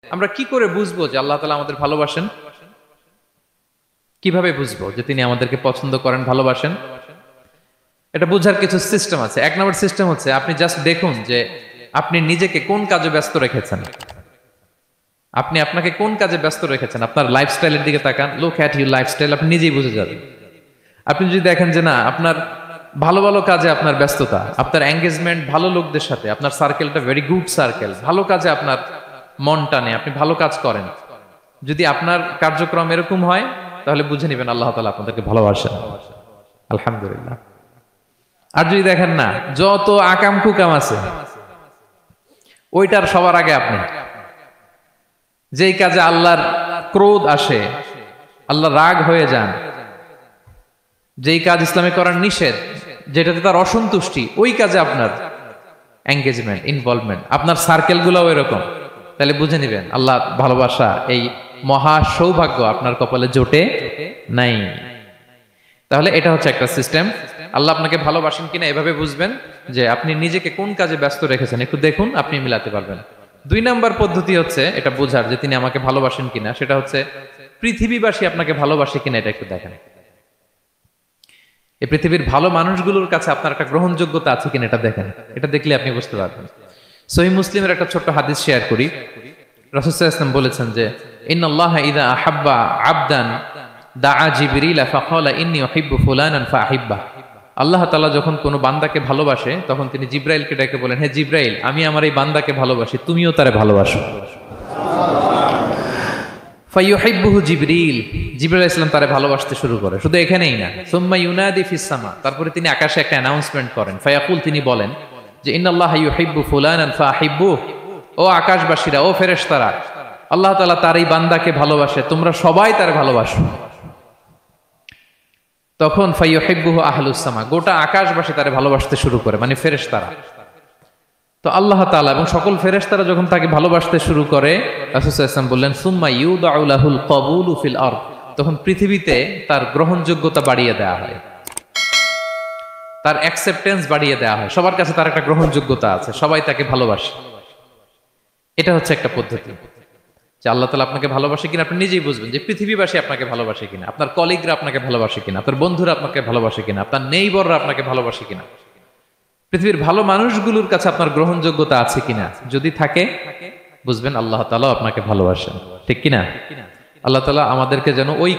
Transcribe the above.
আমরা কি করে বুঝবো যে আল্লাহ তাআলা আমাদের ভালোবাসেন? কিভাবে বুঝবো যে তিনি আমাদেরকে পছন্দ করেন, ভালোবাসেন? এটা বোঝার কিছু সিস্টেম আছে। এক নম্বর সিস্টেম হচ্ছে আপনি জাস্ট দেখুন যে আপনি নিজেকে কোন কাজে ব্যস্ত রেখেছেন। আপনি আপনাকে কোন কাজে ব্যস্ত রেখেছেন, আপনার লাইফস্টাইলের দিকে তাকান, লুক অ্যাট ইউর লাইফস্টাইল, আপনি নিজেই বুঝে যাবেন। আপনি যদি দেখেন যে না, আপনার ভালো ভালো কাজে আপনার ব্যস্ততা, আপনার এঙ্গেজমেন্ট ভালো লোকদের সাথে, আপনার সার্কেলটা ভেরি গুড সার্কেল, ভালো কাজে আপনার মন টানে, আপনি ভালো কাজ করেন, যদি আপনার কার্যক্রম এরকম হয়, তাহলে বুঝে নেবেন আল্লাহ তাআলা আপনাদেরকে ভালোবাসেন। আলহামদুলিল্লাহ। আর যদি দেখেন না, যত আকাম কুকাম আছে ওইটার সবার আগে আপনি, যেই কাজে আল্লাহর ক্রোধ আসে, আল্লাহ রাগ হয়ে যান, যেই কাজ ইসলামে করার নিষেধ, যেটাতে তার অসন্তুষ্টি, ওই কাজে আপনার এঙ্গেজমেন্ট, ইনভলভমেন্ট, আপনার সার্কেল গুলাও এরকম, তাহলে বুঝে নিবেন আল্লাহ ভালোবাসা, এই মহা সৌভাগ্য আপনার কপালে জোটে নাই। তাহলে এটা হচ্ছে একটা সিস্টেম। আল্লাহ আপনাকে ভালোবাসেন কিনা এভাবে বুঝবেন যে আপনি নিজেকে কোন কাজে ব্যস্ত রেখেছেন, একটু দেখুন, আপনি মিলাতে পারবেন। দুই নাম্বার পদ্ধতি হচ্ছে এটা বোঝার যে তিনি আমাকে ভালোবাসেন কিনা, সেটা হচ্ছে পৃথিবীবাসী আপনাকে ভালোবাসে কিনা, এটা একটু দেখেন। এই পৃথিবীর ভালো মানুষগুলোর কাছে আপনার একটা গ্রহণযোগ্যতা আছে কিনা, এটা দেখেন। এটা দেখলে আপনি বুঝতে পারবেন। সহিহ মুসলিমের একটা ছোট্ট হাদিস শেয়ার করি। রাসূল সাল্লাল্লাহু আলাইহি ওয়াসাল্লাম বলেছেন যে ইন্নাল্লাহা ইযা আহাব্বা আবদান দাআ জিবরিল ফাকালা ইন্নী উহিব্বু ফুলানান ফাআহিব্বা। আল্লাহ তাআলা যখন কোনো বান্দাকে ভালোবাসে, তখন তিনি জিবরাইলকে ডেকে বলেন, হে জিবরাইল, আমি আমার এই বান্দাকে ভালোবাসি, তুমিও তারে ভালোবাসো। ফায়ুহিব্বুহু জিবরিল, জিবরাইল আলাইহিস সালাম তারে ভালোবাসতে শুরু করে। শুধু এখানেই না, সুম্মা ইউনাদি ফিস সামা, তারপরে তিনি আকাশে একটা অ্যানাউন্সমেন্ট করেন। ফায়াকুল, তিনি বলেন যে ইন্নাল্লাহা ইউহিব্বু ফুলানান ফাআহিব্বুহু, ও আকাশবাসীরা, ও ফেরেশতারা, আল্লাহ তাআলা তার এই বান্দাকে ভালোবাসে, তোমরা সবাই তারে ভালোবাসো। তখন ফায়ুহিব্বুহু আহলুস সামা, গোটা আকাশবাসী তারে ভালোবাসতে শুরু করে, মানে ফেরেশতারা। তো আল্লাহ তাআলা এবং সকল ফেরেশতারা যখন তাকে ভালোবাসতে শুরু করে, রাসূল সাল্লাল্লাহু আলাইহি ওয়াসাল্লাম বললেন সুম্মা ইউদাউ লাহুল কবুলু ফিল আরদ, তখন পৃথিবীতে তার গ্রহণযোগ্যতা বাড়িয়ে দেওয়া হয়, তার অ্যাকসেপ্টেন্স বাড়িয়ে দেওয়া হয়, সবার কাছে তার একটা গ্রহণযোগ্যতা আছে, সবাই তাকে ভালোবাসে। এটা হচ্ছে একটা পদ্ধতি যে আল্লাহ তাআলা আপনাকে ভালোবাসে কিনা আপনি নিজেই বুঝবেন, যে পৃথিবীবাসী আপনাকে ভালোবাসে কিনা, আপনার কলিগরা আপনাকে ভালোবাসে কিনা, আপনার বন্ধুরা আপনাকে ভালোবাসে কিনা, আপনার নেইবররা আপনাকে ভালোবাসে কিনা, পৃথিবীর ভালো মানুষগুলোর কাছে আপনার গ্রহণযোগ্যতা আছে কিনা। যদি থাকে, বুঝবেন আল্লাহ তাআলা আপনাকে ভালোবাসেন। ঠিক কিনা? আল্লাহ তাআলা আমাদেরকে যেন ওই